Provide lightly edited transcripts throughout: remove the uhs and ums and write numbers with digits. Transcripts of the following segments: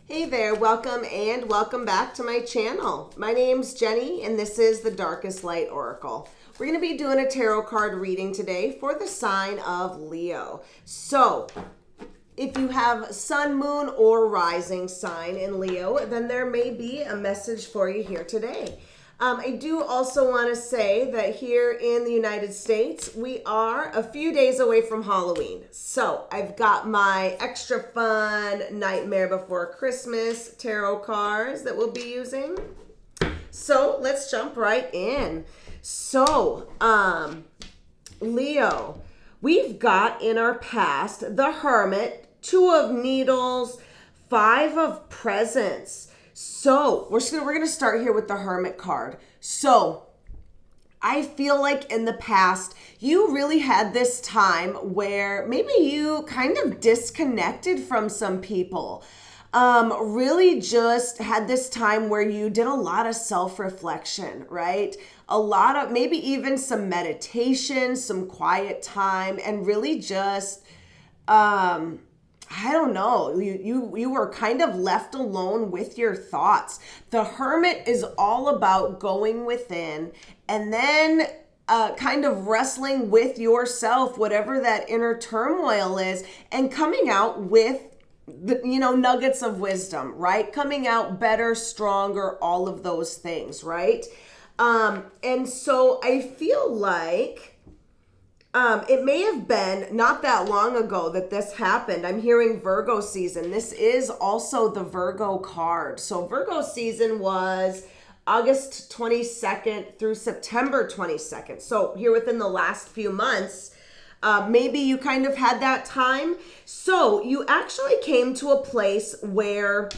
Hey there, welcome back to my channel. My name's Jenny and this is the Darkest Light Oracle. We're going to be doing a tarot card reading today for the sign of Leo. So, if you have sun, moon, or rising sign in Leo, then there may be a message for you here today. I do also want to say that here in the United States, we are a few days away from Halloween. So I've got my extra fun Nightmare Before Christmas tarot cards that we'll be using. So let's jump right in. So, Leo, we've got in our past the Hermit, Two of Needles, Five of Presents. So we're gonna start here with the Hermit card. So I feel like in the past, you really had this time where maybe you kind of disconnected from some people. Really just had this time where you did a lot of self-reflection, right? A lot of, maybe even some meditation, some quiet time, and really just, I don't know, you were kind of left alone with your thoughts. The Hermit is all about going within and then kind of wrestling with yourself, whatever that inner turmoil is, and coming out with the, nuggets of wisdom, right? Coming out better, stronger, all of those things, right? And so I feel like it may have been not that long ago that this happened. I'm hearing Virgo season. This is also the Virgo card. So Virgo season was August 22nd through September 22nd. So here within the last few months, maybe you kind of had that time. So you actually came to a place where,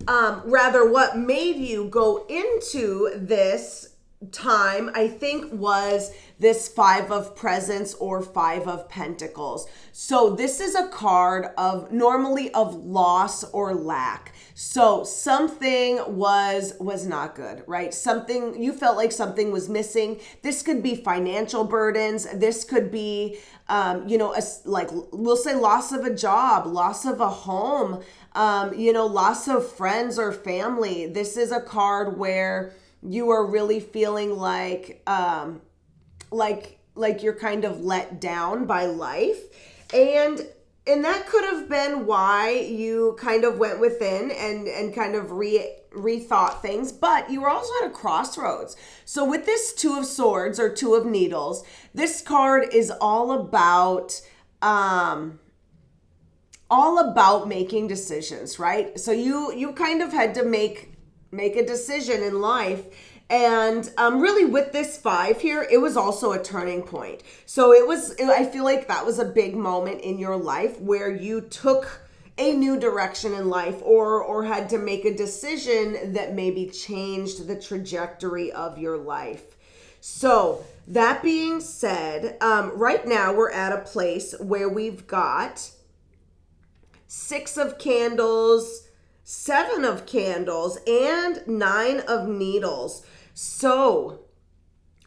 rather what made you go into this time, I think, was this Five of Presents or Five of Pentacles. So this is a card of normally of loss or lack. So something was not good, right? Something, you felt like something was missing. This could be financial burdens. This could be, like we'll say loss of a job, loss of a home, loss of friends or family. This is a card where you are really feeling like you're kind of let down by life. And that could have been why you kind of went within and kind of rethought things, but you were also at a crossroads. So with this Two of Swords or Two of Needles, this card is all about making decisions, right? So you kind of had to make a decision in life. And really with this five here, it was also a turning point. So I feel like that was a big moment in your life where you took a new direction in life or had to make a decision that maybe changed the trajectory of your life. So that being said, right now we're at a place where we've got Six of Candles, Seven of Candles, and Nine of Needles. So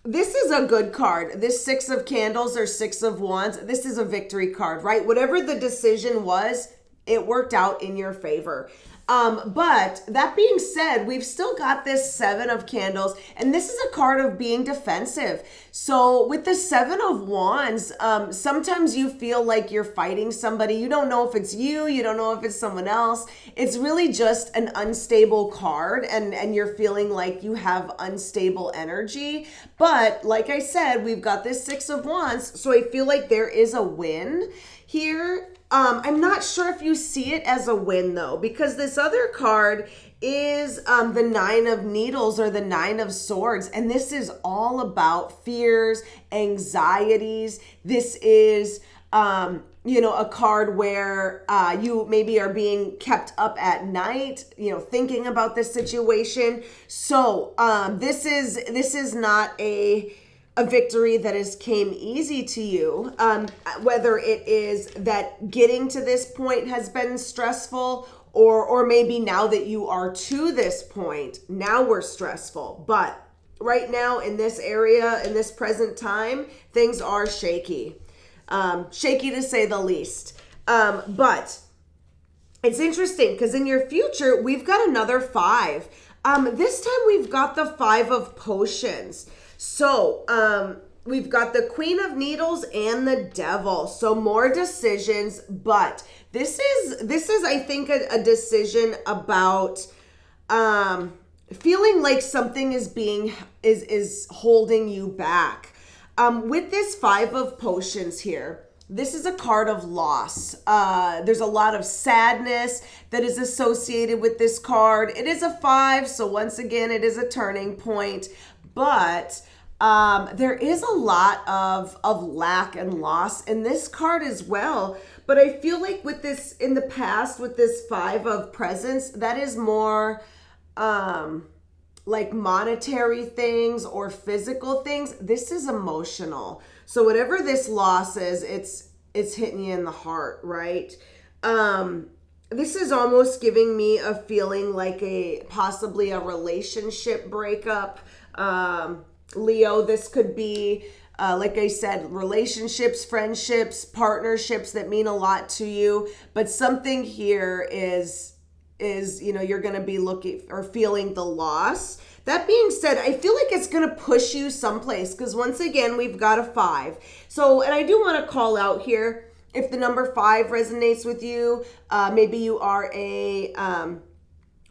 this is a good card. This Six of Candles or Six of Wands, this is a victory card, right? Whatever the decision was, it worked out in your favor. But that being said, we've still got this Seven of Candles, and this is a card of being defensive. So with the Seven of Wands, sometimes you feel like you're fighting somebody. You don't know if it's you don't know if it's someone else. It's really just an unstable card, and you're feeling like you have unstable energy. But like I said, we've got this Six of Wands, so I feel like there is a win here. I'm not sure if you see it as a win though, because this other card is the Nine of Needles or the Nine of Swords. And this is all about fears, anxieties. This is, a card where you maybe are being kept up at night, thinking about this situation. So this is not a victory that came easy to you, whether it is that getting to this point has been stressful, or maybe now that you are to this point, now we're stressful. But right now in this area, in this present time, things are shaky. Shaky to say the least. But it's interesting because in your future, we've got another 5. This time we've got the 5 of potions. So, we've got the Queen of Needles and the Devil. So more decisions, but this is I think a decision about feeling like something is holding you back. With this 5 of potions here, this is a card of loss. There's a lot of sadness that is associated with this card. It is a 5, so once again, it is a turning point, but there is a lot of lack and loss in this card as well. But I feel like with this, in the past, with this 5 of presents, that is more like monetary things or physical things. This is emotional. So whatever this loss is, it's hitting you in the heart, right? This is almost giving me a feeling like possibly a relationship breakup. Leo, this could be, like I said, relationships, friendships, partnerships that mean a lot to you. But something here is, you're going to be looking or feeling the loss. That being said, I feel like it's going to push you someplace because once again, we've got a 5. So, and I do want to call out here, if the number 5 resonates with you, maybe you are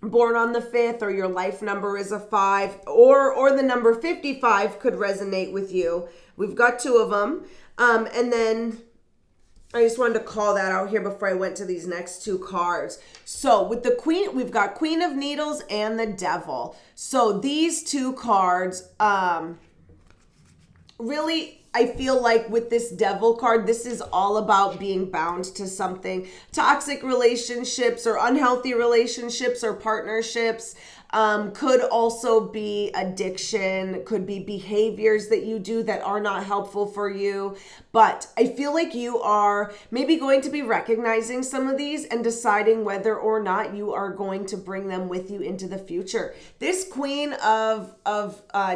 born on the 5th, or your life number is a 5, or the number 55 could resonate with you. We've got 2 of them. And then I just wanted to call that out here before I went to these next 2 cards. So with the Queen, we've got Queen of Needles and the Devil. So these 2 cards, really, I feel like with this Devil card, this is all about being bound to something. Toxic relationships or unhealthy relationships or partnerships. Could also be addiction, could be behaviors that you do that are not helpful for you. But I feel like you are maybe going to be recognizing some of these and deciding whether or not you are going to bring them with you into the future. This Queen of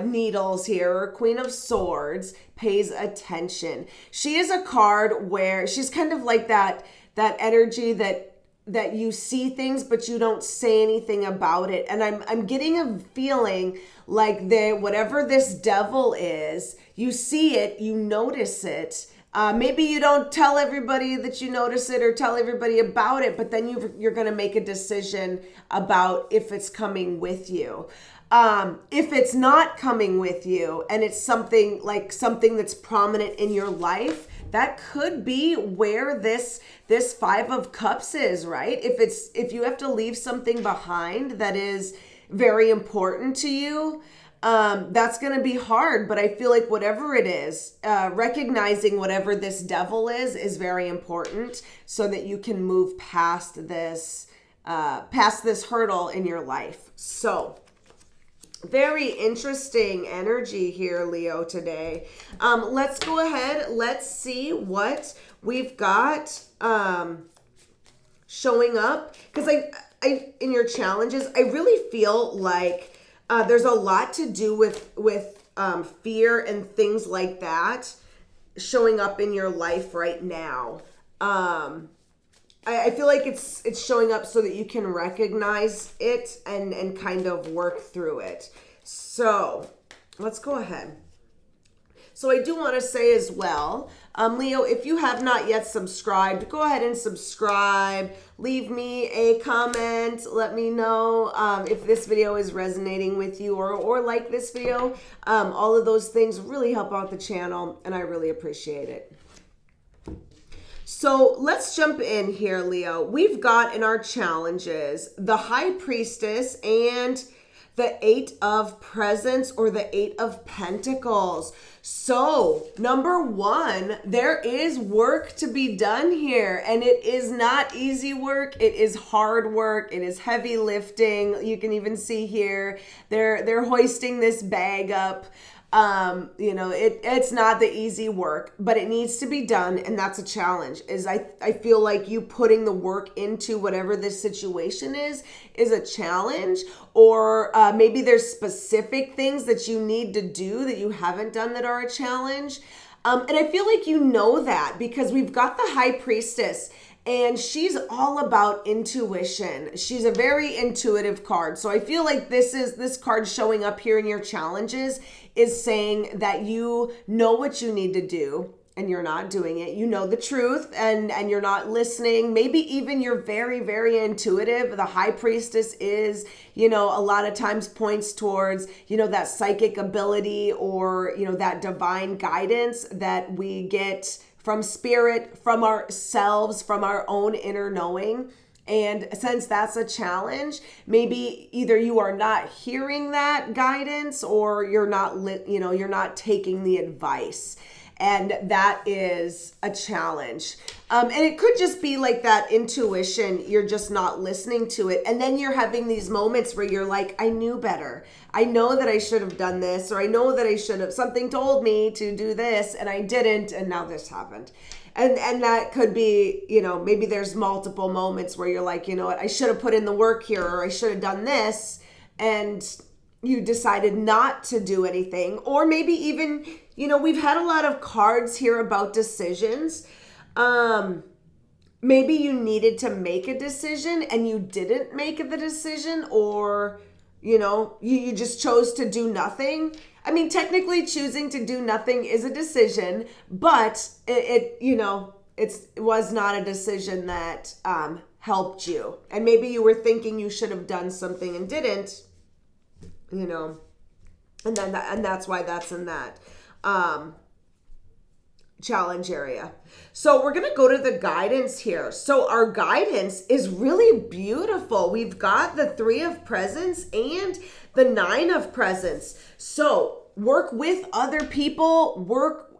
Needles here, or Queen of Swords, pays attention. She is a card where she's kind of like that energy that you see things but you don't say anything about it. And I'm getting a feeling like whatever this Devil is, you see it, you notice it. Maybe you don't tell everybody that you notice it or tell everybody about it, but then you're going to make a decision about if it's coming with you. If it's not coming with you and it's something that's prominent in your life, that could be where this 5 of Cups is, right? If you have to leave something behind that is very important to you, that's going to be hard. But I feel like whatever it is, recognizing whatever this Devil is very important so that you can move past this hurdle in your life. So, very interesting energy here, Leo, today. Let's go ahead. Let's see what we've got showing up. Because I in your challenges, I really feel like there's a lot to do with fear and things like that showing up in your life right now. I feel like it's showing up so that you can recognize it and kind of work through it. So let's go ahead. So I do want to say as well, Leo, if you have not yet subscribed, go ahead and subscribe. Leave me a comment. Let me know if this video is resonating with you or like this video. All of those things really help out the channel, and I really appreciate it. So let's jump in here, Leo. We've got in our challenges the High Priestess and the 8 of Presents, or the 8 of Pentacles. So number 1, there is work to be done here, and it is not easy work. It is hard work. It is heavy lifting. You can even see here they're hoisting this bag up. It's not the easy work, but it needs to be done. And that's a challenge. I feel like you putting the work into whatever this situation is a challenge, or maybe there's specific things that you need to do that you haven't done that are a challenge. And I feel like you know that because we've got the High Priestess, And she's all about intuition. She's a very intuitive card. So I feel like this card showing up here in your challenges is saying that you know what you need to do and you're not doing it. You know the truth and you're not listening. Maybe even you're very, very intuitive. The high priestess is, a lot of times points towards, that psychic ability or, that divine guidance that we get from spirit, from ourselves, from our own inner knowing. And since that's a challenge, maybe either you are not hearing that guidance or you're not taking the advice. And that is a challenge. And it could just be like that intuition. You're just not listening to it. And then you're having these moments where you're like, I knew better. I know that I should have done this, or I know that I should have, something told me to do this and I didn't. And now this happened. And that could be, maybe there's multiple moments where you're like, you know what, I should have put in the work here, or I should have done this. And you decided not to do anything. Or maybe even, we've had a lot of cards here about decisions. Maybe you needed to make a decision and you didn't make the decision, or, you just chose to do nothing. I mean, technically choosing to do nothing is a decision, but it was not a decision that helped you. And maybe you were thinking you should have done something and didn't, and that's why that's in that challenge area. So we're going to go to the guidance here. So our guidance is really beautiful. We've got the 3 of presents and the 9 of presents. So work with other people,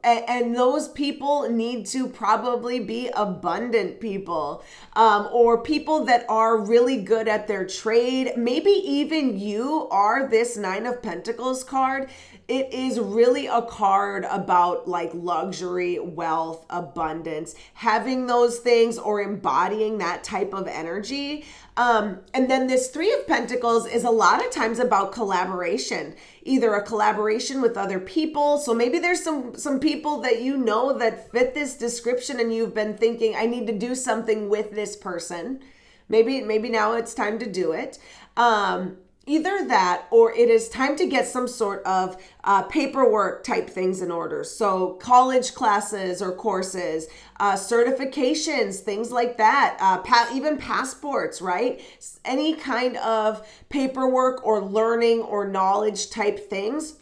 and those people need to probably be abundant people, or people that are really good at their trade. Maybe even you are this 9 of Pentacles card. It is really a card about like luxury, wealth, abundance, having those things or embodying that type of energy. And then this 3 of Pentacles is a lot of times about collaboration, either a collaboration with other people. So maybe there's some people that that fit this description and you've been thinking, I need to do something with this person. Maybe now it's time to do it. Either that, or it is time to get some sort of paperwork type things in order. So college classes or courses, certifications, things like that, even passports, right? Any kind of paperwork or learning or knowledge type things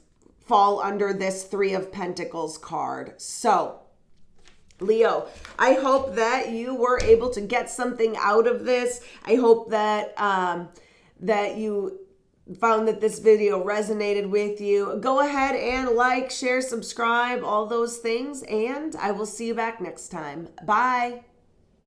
fall under this 3 of Pentacles card. So Leo, I hope that you were able to get something out of this. I hope that that you found that this video resonated with you. Go ahead and like, share, subscribe, all those things, and I will see you back next time. Bye.